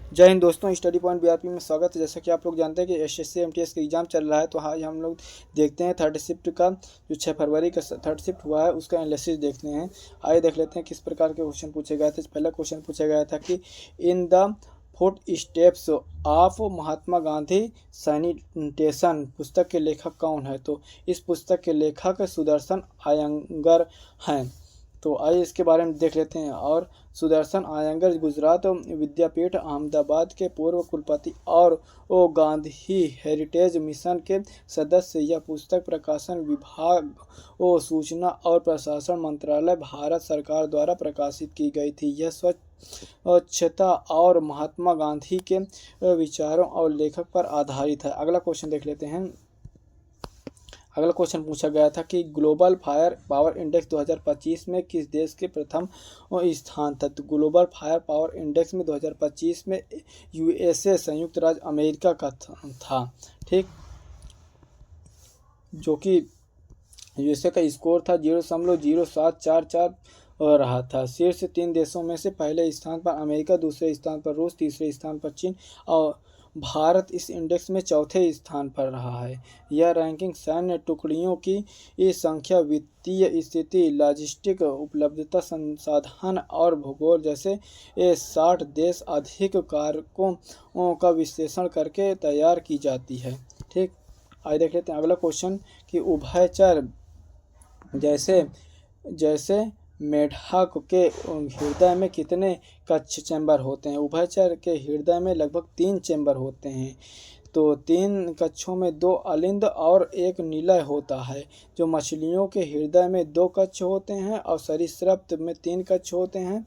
जय हिंद दोस्तों, study point BRP में स्वागत है। जैसा कि आप लोग जानते हैं कि एसएससी एमटीएस का एग्जाम चल रहा है, तो आज हम लोग देखते हैं थर्ड शिफ्ट का जो 6 फरवरी का थर्ड शिफ्ट हुआ है उसका एनालिसिस देखते हैं। आइए देख लेते हैं किस प्रकार के क्वेश्चन पूछे गए थे। पहला क्वेश्चन पूछा गया था कि in the foot steps of Mahatma Gandhi sanitation पुस्तक के लेखक कौन है। तो इस पुस्तक के लेखक सुदर्शन आयंगर हैं। तो आइए इसके बारे में देख लेते हैं। और सुदर्शन आयंगर गुजरात विद्यापीठ अहमदाबाद के पूर्व कुलपति और गांधी हेरिटेज मिशन के सदस्य। यह पुस्तक प्रकाशन विभाग सूचना और प्रशासन मंत्रालय भारत सरकार द्वारा प्रकाशित की गई थी। यह स्वच्छता और महात्मा गांधी के विचारों और लेखक पर आधारित है। अगला क्वेश्चन देख लेते हैं। अगला क्वेश्चन पूछा गया था कि ग्लोबल फायर पावर इंडेक्स 2025 में किस देश के प्रथम स्थान था। तो ग्लोबल फायर पावर इंडेक्स में 2025 में यूएसए संयुक्त राज्य अमेरिका का था। ठीक, जो कि यूएसए का स्कोर था 0.0744 रहा था। शीर्ष 3 देशों में से पहले स्थान पर अमेरिका, दूसरे स्थान पर रूस, तीसरे स्थान पर चीन और भारत इस इंडेक्स में चौथे स्थान पर रहा है। यह रैंकिंग सैन्य टुकड़ियों की संख्या, वित्तीय स्थिति, लॉजिस्टिक उपलब्धता, संसाधन और भूगोल जैसे 60 देश अधिक कारकों का विश्लेषण करके तैयार की जाती है। ठीक, आइए देख लेते हैं अगला क्वेश्चन कि उभयचर जैसे मेढक के हृदय में कितने कक्ष चैम्बर होते हैं। उभयचर के हृदय में लगभग 3 चैम्बर होते हैं। तो 3 कक्षों में 2 अलिंद और 1 निलय होता है। जो मछलियों के हृदय में 2 कक्ष होते हैं और सरीसृप में 3 कक्ष होते हैं।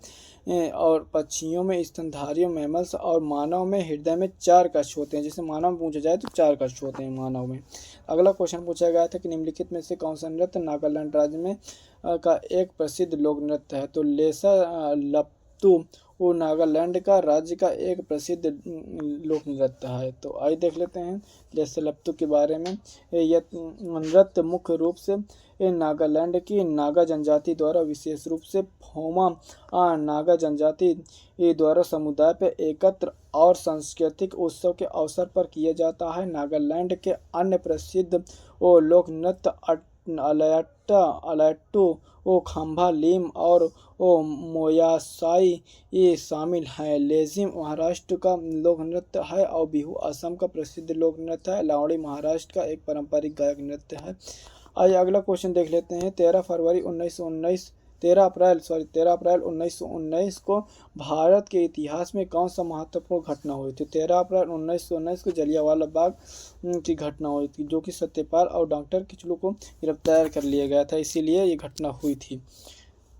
और पक्षियों में, स्तनधारियों, मैमल्स और मानव में हृदय में 4 कक्ष होते हैं। जैसे मानव में पूछा जाए तो 4 कक्ष होते हैं मानव में। अगला क्वेश्चन पूछा गया था कि निम्नलिखित में से कौन सा नृत्य नागालैंड राज्य में का एक प्रसिद्ध लोक नृत्य है। तो लेसा लप्तू वो नागालैंड का राज्य का एक प्रसिद्ध लोक नृत्य है। तो आइए देख लेते हैं लेसा लप्तू के बारे में। यह नृत्य मुख्य रूप से नागालैंड की नागा जनजाति द्वारा, विशेष रूप से फोमा नागा जनजाति द्वारा समुदाय पर एकत्र और सांस्कृतिक उत्सव के अवसर पर किया जाता है। नागालैंड के अन्य प्रसिद्ध लोक नृत्य अलाट्टू, खंभा, लीम और मोयासाई ये शामिल हैं। लेजिम महाराष्ट्र का लोक नृत्य है और बिहू असम का प्रसिद्ध लोक नृत्य है। लावड़ी महाराष्ट्र का एक पारंपरिक गायक नृत्य है। आइए अगला क्वेश्चन देख लेते हैं। 13 अप्रैल 1919 को भारत के इतिहास में कौन सा महत्वपूर्ण घटना हुई थी। 13 अप्रैल 1919 को जलियांवाला बाग की घटना हुई थी, जो कि सत्यपाल और डॉक्टर किचलू को गिरफ्तार कर लिया गया था, इसीलिए ये घटना हुई थी।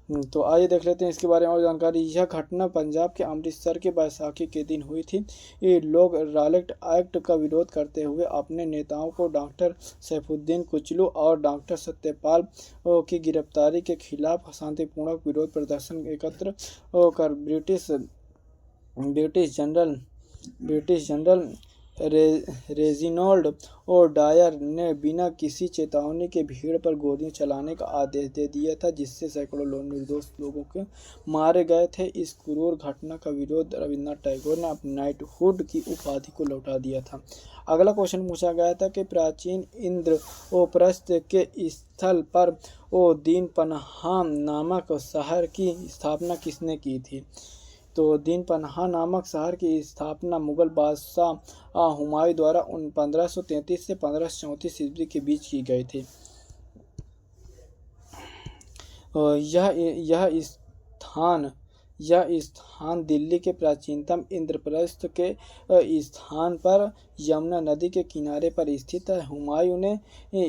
तो आइए देख लेते हैं इसके बारे में और जानकारी। यह घटना पंजाब के अमृतसर के बैसाखी के दिन हुई थी। ये लोग रॉलेट एक्ट का विरोध करते हुए अपने नेताओं को डॉक्टर सैफुद्दीन किचलू और डॉक्टर सत्यपाल की गिरफ्तारी के खिलाफ शांतिपूर्ण विरोध प्रदर्शन एकत्र कर ब्रिटिश जनरल रेजिनोल्ड और डायर ने बिना किसी चेतावनी के भीड़ पर गोलियां चलाने का आदेश दे दिया था, जिससे सैकड़ों निर्दोष लोगों के मारे गए थे। इस क्रूर घटना का विरोध रविन्द्रनाथ टैगोर ने अपनी नाइटहुड की उपाधि को लौटा दिया था। अगला क्वेश्चन पूछा गया था कि प्राचीन इंद्रप्रस्थ के स्थल पर दीनपन्हा नामक शहर की स्थापना किसने की थी। तो दीनपन्हा नामक शहर की स्थापना मुगल बादशाह हुमायूं द्वारा 1533 से 1534 ईस्वी के बीच की गई थी। यह स्थान दिल्ली के प्राचीनतम इंद्रप्रस्थ के स्थान पर यमुना नदी के किनारे पर स्थित है। हुमायूं ने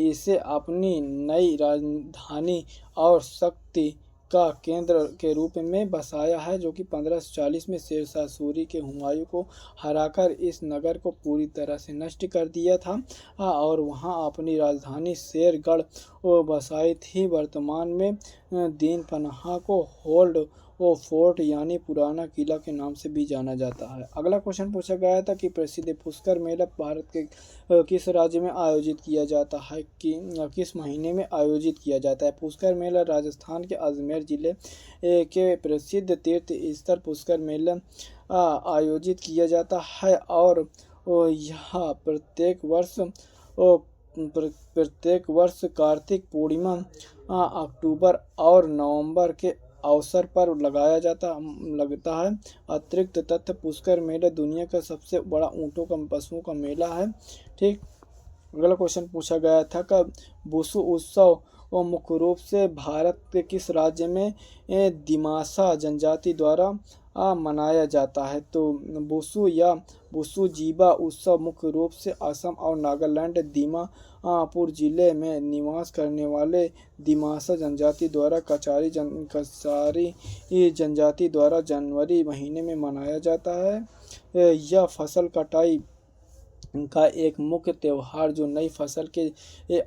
इसे अपनी नई राजधानी और शक्ति का केंद्र के रूप में बसाया है, जो कि 1540 में शेरशाह सूरी के हुमायूं को हराकर इस नगर को पूरी तरह से नष्ट कर दिया था और वहां अपनी राजधानी शेरगढ़ बसाई थी। वर्तमान में दीनपन्हा को होल्ड फोर्ट यानी पुराना किला के नाम से भी जाना जाता है। अगला क्वेश्चन पूछा गया था कि प्रसिद्ध पुष्कर मेला भारत के किस राज्य में आयोजित किया जाता है, कि किस महीने में आयोजित किया जाता है। पुष्कर मेला राजस्थान के अजमेर जिले के प्रसिद्ध तीर्थ स्थल पुष्कर मेला आयोजित किया जाता है और यह प्रत्येक वर्ष कार्तिक पूर्णिमा अक्टूबर और नवंबर के अवसर पर लगता है। अतिरिक्त तथ्य पुष्कर मेला दुनिया का सबसे बड़ा ऊँटों का पशुओं का मेला है। ठीक, अगला क्वेश्चन पूछा गया था कि वुशु उत्सव और मुख्य रूप से भारत के किस राज्य में दिमासा जनजाति द्वारा मनाया जाता है। तो वुशु या वुशु जीबा उत्सव मुख्य रूप से असम और नागालैंड दीमापुर जिले में निवास करने वाले दिमासा जनजाति द्वारा कचारी जनजाति द्वारा जनवरी महीने में मनाया जाता है। यह फसल कटाई का एक मुख्य त्यौहार जो नई फसल के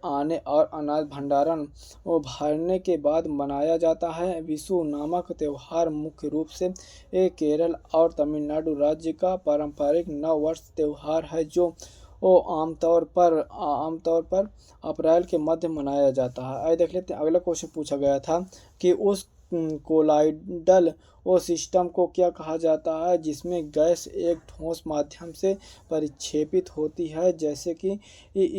आने और अनाज भंडारण भरने के बाद मनाया जाता है। विशु नामक त्यौहार मुख्य रूप से केरल और तमिलनाडु राज्य का पारंपरिक नव वर्ष त्यौहार है जो आमतौर पर अप्रैल के मध्य मनाया जाता है। आइए देख लेते हैं। अगला क्वेश्चन पूछा गया था कि उस कोलाइडल सिस्टम को क्या कहा जाता है जिसमें गैस एक ठोस माध्यम से परिक्षेपित होती है, जैसे कि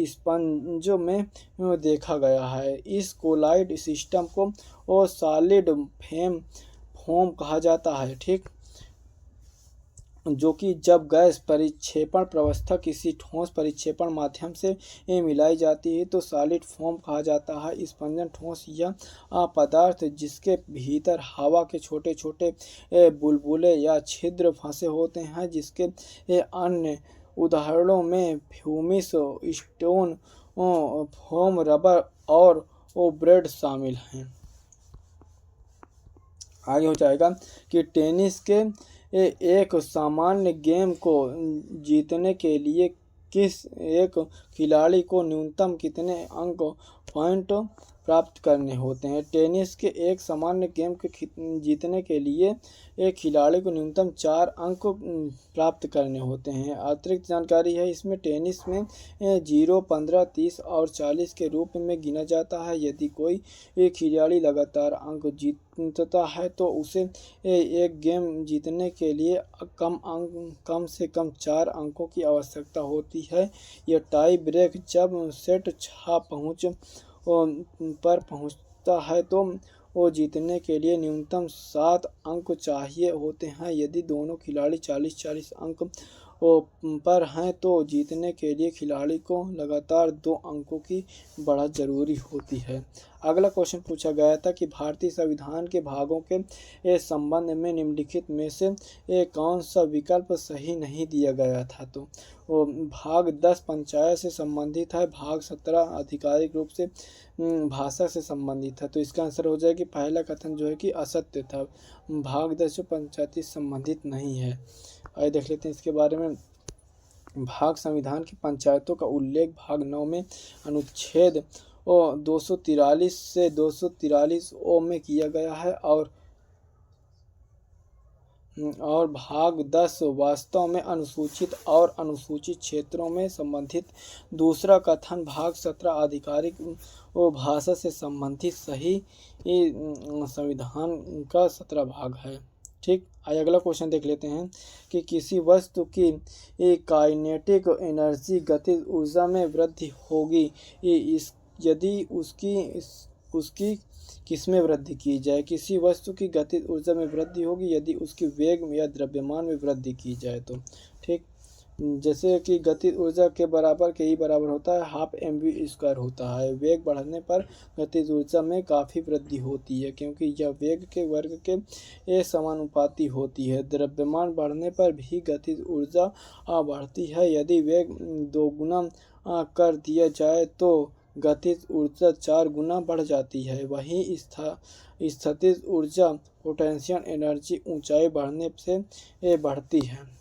स्पंज में देखा गया है। इस कोलाइड सिस्टम को सॉलिड फोम कहा जाता है। ठीक, जो कि जब गैस परिक्षेपण व्यवस्था किसी ठोस परिक्षेपण माध्यम से मिलाई जाती है तो सॉलिड फोम कहा जाता है। स्पंजन ठोस या पदार्थ जिसके भीतर हवा के छोटे छोटे बुलबुले या छिद्र फंसे होते हैं, जिसके अन्य उदाहरणों में फ्यूमिस स्टोन फोम रबर और ब्रेड शामिल हैं। आगे हो जाएगा कि टेनिस के एक सामान्य गेम को जीतने के लिए किस एक खिलाड़ी को न्यूनतम कितने पॉइंट प्राप्त करने होते हैं। टेनिस के एक सामान्य गेम के जीतने के लिए एक खिलाड़ी को न्यूनतम 4 अंक प्राप्त करने होते हैं। अतिरिक्त जानकारी है इसमें, टेनिस में 0, 15, 30 और 40 के रूप में गिना जाता है। यदि कोई एक खिलाड़ी लगातार अंक जीतता है तो उसे एक गेम जीतने के लिए कम से कम 4 अंकों की आवश्यकता होती है। यह टाई ब्रेक जब सेट 6 पर पहुंचता है तो वो जीतने के लिए न्यूनतम 7 अंक चाहिए होते हैं। यदि दोनों खिलाड़ी 40-40 अंक पर हैं तो जीतने के लिए खिलाड़ी को लगातार 2 अंकों की बढ़त जरूरी होती है। अगला क्वेश्चन पूछा गया था कि भारतीय संविधान के भागों के संबंध में निम्नलिखित में से कौन सा विकल्प सही नहीं दिया गया था। तो भाग 10 पंचायत से संबंधित है, भाग 17 आधिकारिक रूप से भाषा से संबंधित है। तो इसका आंसर हो जाए कि पहला कथन जो है कि असत्य था, भाग 10 जो पंचायती संबंधित नहीं है। आइए देख लेते हैं इसके बारे में। भाग संविधान की पंचायतों का उल्लेख भाग 9 में अनुच्छेद 243 से 243 ओ में किया गया है और भाग 10 वास्तव में अनुसूचित और अनुसूचित क्षेत्रों में संबंधित। दूसरा कथन भाग 17 आधिकारिक भाषा से संबंधित सही संविधान का 17 भाग है। ठीक, आइए अगला क्वेश्चन देख लेते हैं कि किसी वस्तु की काइनेटिक एनर्जी गतिज ऊर्जा में वृद्धि होगी यदि उसकी किसमें वृद्धि की जाए। किसी वस्तु की गतिज ऊर्जा में वृद्धि होगी यदि उसकी वेग या द्रव्यमान में वृद्धि की जाए। तो ठीक, जैसे कि गतिज ऊर्जा के बराबर के ही बराबर होता है 12 mv² होता है। वेग बढ़ने पर गतिज ऊर्जा में काफ़ी वृद्धि होती है क्योंकि यह वेग के वर्ग के समानुपाती होती है। द्रव्यमान बढ़ने पर भी गतिज ऊर्जा बढ़ती है। यदि वेग 2 गुना कर दिया जाए तो गतिज ऊर्जा 4 गुना बढ़ जाती है। वहीं स्थितिज ऊर्जा पोटेंशियल एनर्जी ऊंचाई बढ़ने से बढ़ती है।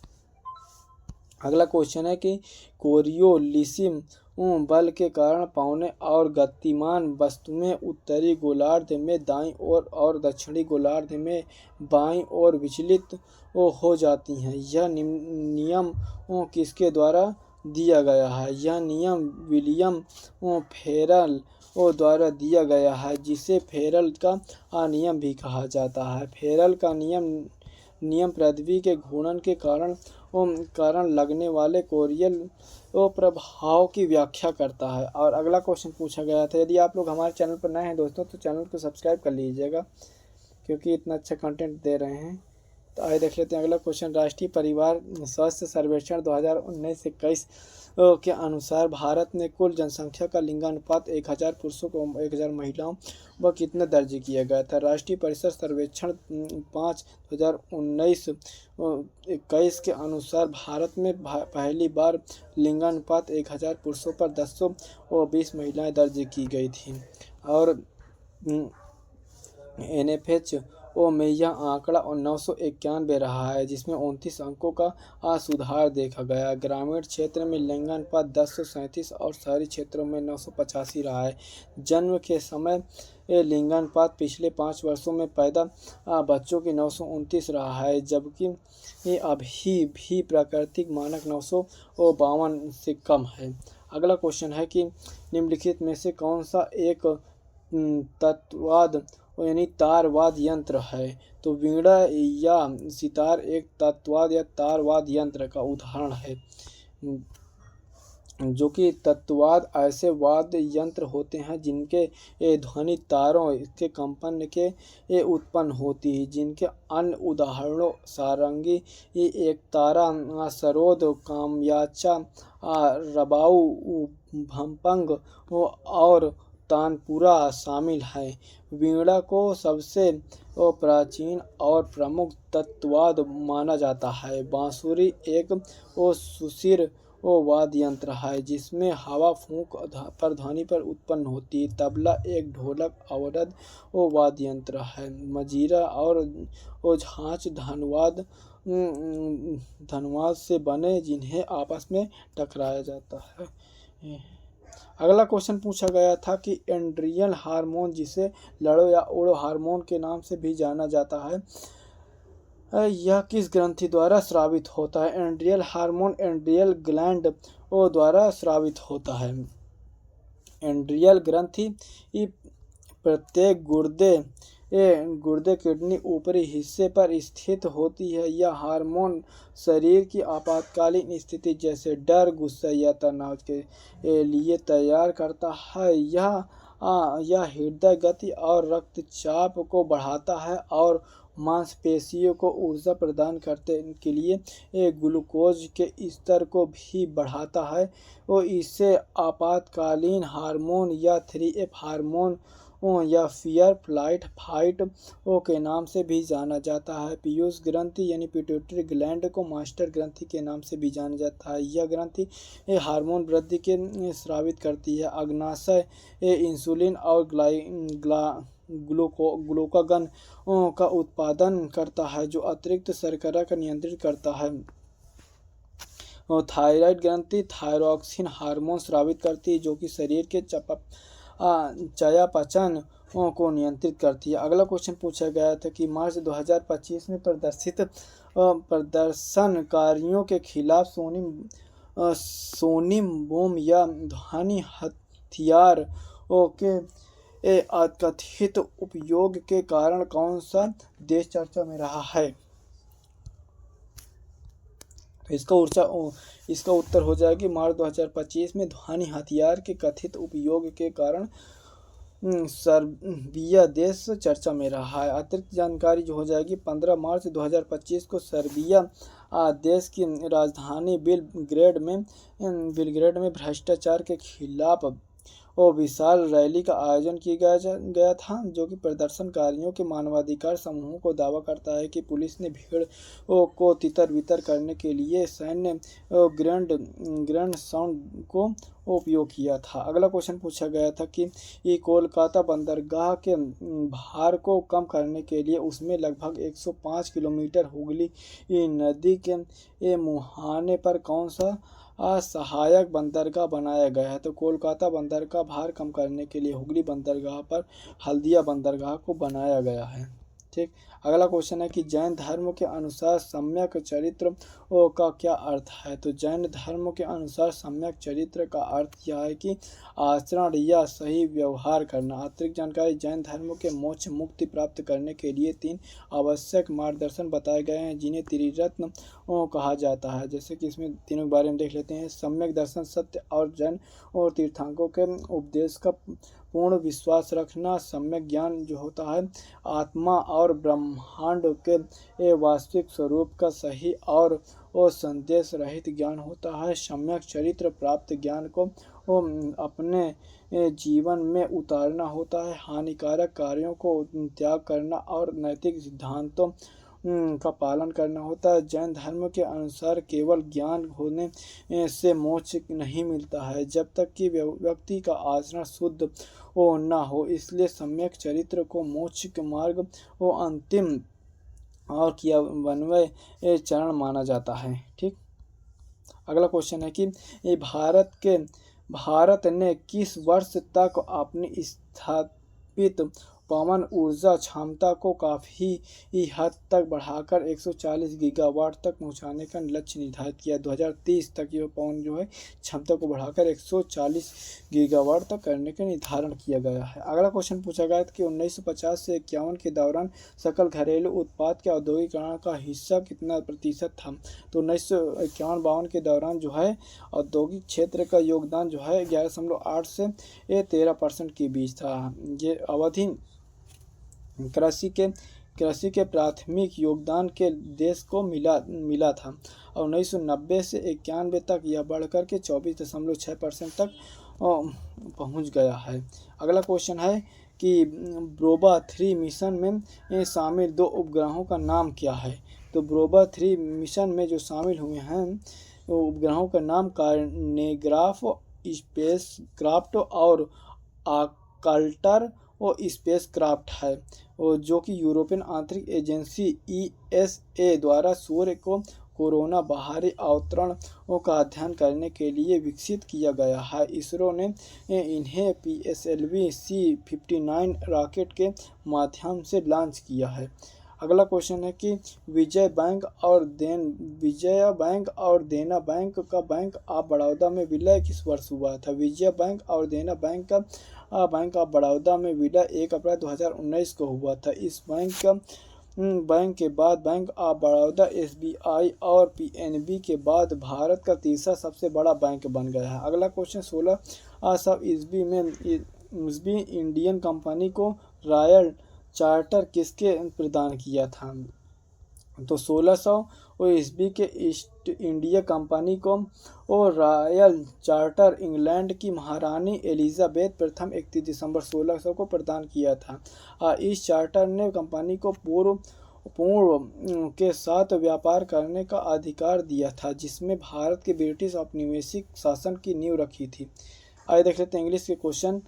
अगला क्वेश्चन है कि कोरियोलिसिस बल के कारण पौने और गतिमान वस्तुएं उत्तरी गोलार्ध में दाईं ओर और दक्षिणी गोलार्ध में बाईं ओर विचलित हो जाती हैं। यह नियम किसके द्वारा दिया गया है? यह नियम विलियम फेरल द्वारा दिया गया है, जिसे फेरल का नियम भी कहा जाता है। फेरल का नियम पृथ्वी के घूर्णन के कारण लगने वाले कोरियल प्रभाव की व्याख्या करता है। और अगला क्वेश्चन पूछा गया था, यदि आप लोग हमारे चैनल पर नए हैं दोस्तों तो चैनल को सब्सक्राइब कर लीजिएगा, क्योंकि इतना अच्छा कंटेंट दे रहे हैं। तो आइए देख लेते हैं अगला क्वेश्चन। राष्ट्रीय परिवार स्वास्थ्य सर्वेक्षण 2019-21 के अनुसार भारत में कुल जनसंख्या का लिंगानुपात 1000 पुरुषों को 1000 महिलाओं व कितना दर्ज किया गया था? राष्ट्रीय परिसर सर्वेक्षण 5/2019-21 के अनुसार भारत में पहली बार लिंगानुपात 1000 पुरुषों पर 1020 महिलाएं दर्ज की गई थी। और NFHO में यह आंकड़ा 991 रहा है, जिसमें 29 अंकों का सुधार देखा गया। ग्रामीण क्षेत्र में लिंगानुपात 1037 और शहरी क्षेत्रों में 985 रहा है। जन्म के समय लिंगानुपात पिछले 5 वर्षों में पैदा बच्चों की 929 रहा है, जबकि अभी भी प्राकृतिक मानक 952 से कम है। अगला क्वेश्चन है कि निम्नलिखित में से कौन सा एक तत्ववाद यानी तारवाद यंत्र है? तो वीणा या सितार एक तत्ववाद या तारवाद यंत्र का उदाहरण है। जो कि तत्ववाद ऐसे वाद्य यंत्र होते हैं जिनके ध्वनि तारों के कंपन के उत्पन्न होती है, जिनके अन्य उदाहरणों सारंगी एक तारा, सरोद, कामयाचा, रबाऊ, भंपंग और तानपुरा शामिल है। वीणा को सबसे प्राचीन और प्रमुख तत्ववाद माना जाता है। बांसुरी एक सुशिर वाद्य यंत्र है, जिसमें हवा फूंक पर ध्वनि पर उत्पन्न होती है। तबला एक ढोलक अवरोध वाद्य यंत्र है। मजीरा और झांझ धनवाद से बने, जिन्हें आपस में टकराया जाता है। अगला क्वेश्चन पूछा गया था कि एंड्रियल हार्मोन, जिसे लड़ो या उड़ो हार्मोन के नाम से भी जाना जाता है, यह किस ग्रंथि द्वारा स्रावित होता है? एंड्रियल हार्मोन एंड्रियल ग्लैंड द्वारा स्रावित होता है। एंड्रियल ग्रंथि प्रत्येक गुर्दे किडनी ऊपरी हिस्से पर स्थित होती है। यह हार्मोन शरीर की आपातकालीन स्थिति जैसे डर, गुस्सा या तनाव के लिए तैयार करता है। यह हृदय गति और रक्तचाप को बढ़ाता है और मांसपेशियों को ऊर्जा प्रदान करने के लिए ग्लूकोज के स्तर को भी बढ़ाता है। और इसे आपातकालीन हार्मोन या 3F हार्मोन या फियर फ्लाइट फाइट के नाम से भी जाना जाता है। पीयूष ग्रंथि यानी पिट्यूटरी ग्लैंड को मास्टर ग्रंथि के नाम से भी जाना जाता है। यह ग्रंथि हार्मोन वृद्धि के स्रावित करती है। अग्नाशय इंसुलिन और ग्लूकागन का उत्पादन करता है, जो अतिरिक्त शर्करा का नियंत्रित करता है। थायराइड ग्रंथि थायरॉक्सिन हार्मोन स्रावित करती है, जो कि शरीर के चयापचय को नियंत्रित करती है। अगला क्वेश्चन पूछा गया था कि मार्च 2025 में प्रदर्शनकारियों के खिलाफ सोनिम बोम या ध्वनि हथियार के कथित उपयोग के कारण कौन सा देश चर्चा में रहा है? इसका उत्तर हो जाएगी मार्च 2025 में ध्वनि हथियार के कथित उपयोग के कारण सर्बिया देश चर्चा में रहा है। अतिरिक्त जानकारी जो हो जाएगी 15 मार्च 2025 को सर्बिया देश की राजधानी बेलग्रेड में भ्रष्टाचार के खिलाफ और विशाल रैली का आयोजन किया गया था, जो कि प्रदर्शनकारियों के मानवाधिकार समूहों को दावा करता है कि पुलिस ने भीड़ को तितर-बितर करने के लिए सैन्य ग्रेनेड साउंड को उपयोग किया था। अगला क्वेश्चन पूछा गया था कि ये कोलकाता बंदरगाह के भार को कम करने के लिए उसमें लगभग 105 किलोमीटर हुगली नदी के मुहाने पर कौन सा सहायक बंदरगाह बनाया गया है। तो कोलकाता बंदरगाह भार कम करने के लिए हुगली बंदरगाह पर हल्दिया बंदरगाह को बनाया गया है। ठीक। अगला क्वेश्चन है कि जैन धर्म के अनुसार सम्यक चरित्र का क्या अर्थ है। तो जैन धर्म के अनुसार सम्यक चरित्र का अर्थ यह है कि आचरण या सही व्यवहार करना। अतिरिक्त जानकारी, जैन धर्म के मोक्ष मुक्ति प्राप्त करने के लिए 3 आवश्यक मार्गदर्शन बताए गए हैं, जिन्हें त्रिरत्न कहा जाता है। जैसे कि इसमें तीनों के बारे में देख लेते हैं। सम्यक दर्शन, सत्य और जैन और तीर्थंकरों के उपदेश का पूर्ण विश्वास रखना। सम्यक ज्ञान जो होता है आत्मा और ब्रह्मांड के वास्तविक स्वरूप का सही और संदेश रहित ज्ञान होता है। सम्यक चरित्र प्राप्त ज्ञान को अपने जीवन में उतारना होता है। हानिकारक कार्यों को त्याग करना और नैतिक सिद्धांतों का पालन करना होता है। जैन धर्म के अनुसार केवल ज्ञान होने से मोक्ष नहीं मिलता है, जब तक कि व्यक्ति का आचरण शुद्ध न हो। इसलिए सम्यक चरित्र को मोक्ष के मार्ग अंतिम और क्रियान्वय चरण माना जाता है। ठीक। अगला क्वेश्चन है कि भारत ने किस वर्ष तक अपनी स्थापित पवन ऊर्जा क्षमता को काफ़ी हद तक बढ़ाकर 140 गीगावाट तक पहुंचाने का लक्ष्य निर्धारित किया। 2030 तक यह पवन जो है क्षमता को बढ़ाकर 140 गीगावाट तक करने का निर्धारण किया गया है। अगला क्वेश्चन पूछा गया कि 1950 से 51 के दौरान सकल घरेलू उत्पाद के औद्योगिकरण का हिस्सा कितना प्रतिशत था। तो 1951-52 के दौरान जो है औद्योगिक क्षेत्र का योगदान जो है 11.8 से 13% के बीच था। ये अवधि कृषि के प्राथमिक योगदान के देश को मिला था और 1990 से 91 तक यह बढ़कर के 24.6% तक पहुंच गया है। अगला क्वेश्चन है कि ब्रोबा 3 मिशन में शामिल 2 उपग्रहों का नाम क्या है। तो ब्रोबा 3 मिशन में जो शामिल हुए हैं उपग्रहों का नाम कार्नेग्राफ स्पेसक्राफ्ट और आर्कल्टर स्पेस क्राफ्ट है, जो कि यूरोपियन अंतरिक्ष एजेंसी ESA द्वारा सूर्य को कोरोना बाहरी अवतरण का अध्ययन करने के लिए विकसित किया गया है। इसरो ने इन्हें PSLV C-59 रॉकेट के माध्यम से लॉन्च किया है। अगला क्वेश्चन है कि विजया बैंक और देना बैंक का बैंक ऑफ बड़ौदा में विलय किस वर्ष हुआ था। विजया बैंक और देना बैंक का बैंक ऑफ बड़ौदा में विलय 1 अप्रैल 2019 को हुआ था। इस बैंक के बाद बैंक ऑफ बड़ौदा SBI और PNB के बाद भारत का तीसरा सबसे बड़ा बैंक बन गया है। अगला क्वेश्चन 1600 ईस्वी में इंडियन कंपनी को रॉयल चार्टर किसके प्रदान किया था। तो 1600 ईस्वी के ईस्ट इंडिया कंपनी को और रॉयल चार्टर इंग्लैंड की महारानी एलिजाबेथ प्रथम 31 दिसंबर 1600 को प्रदान किया था। इस चार्टर ने कंपनी को पूर्व के साथ व्यापार करने का अधिकार दिया था, जिसमें भारत के ब्रिटिश औपनिवेशिक शासन की नींव रखी थी। आइए देख लेते हैं इंग्लिश के क्वेश्चन।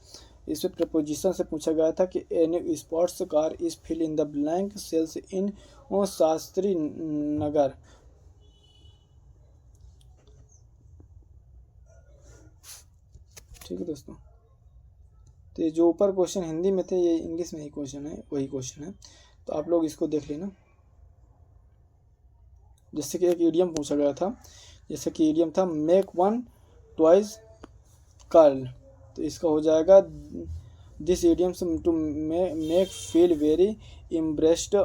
इसमें प्रपोजिशन से पूछा गया था कि any sports car is fill in the blank cells in Shastri Nagar. ठीक है दोस्तों, तो ये जो ऊपर क्वेश्चन हिंदी में थे ये इंग्लिश में ही क्वेश्चन है, वही क्वेश्चन है, तो आप लोग इसको देख लेना। जैसे कि एक इडियम पूछा गया था, जैसे कि इडियम था मेक वन ट्वाइस कर्ल, तो इसका हो जाएगा this idioms to make feel very impressed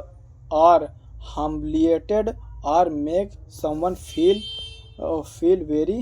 और हम्बिलिएटेड और मेक समवन फील वेरी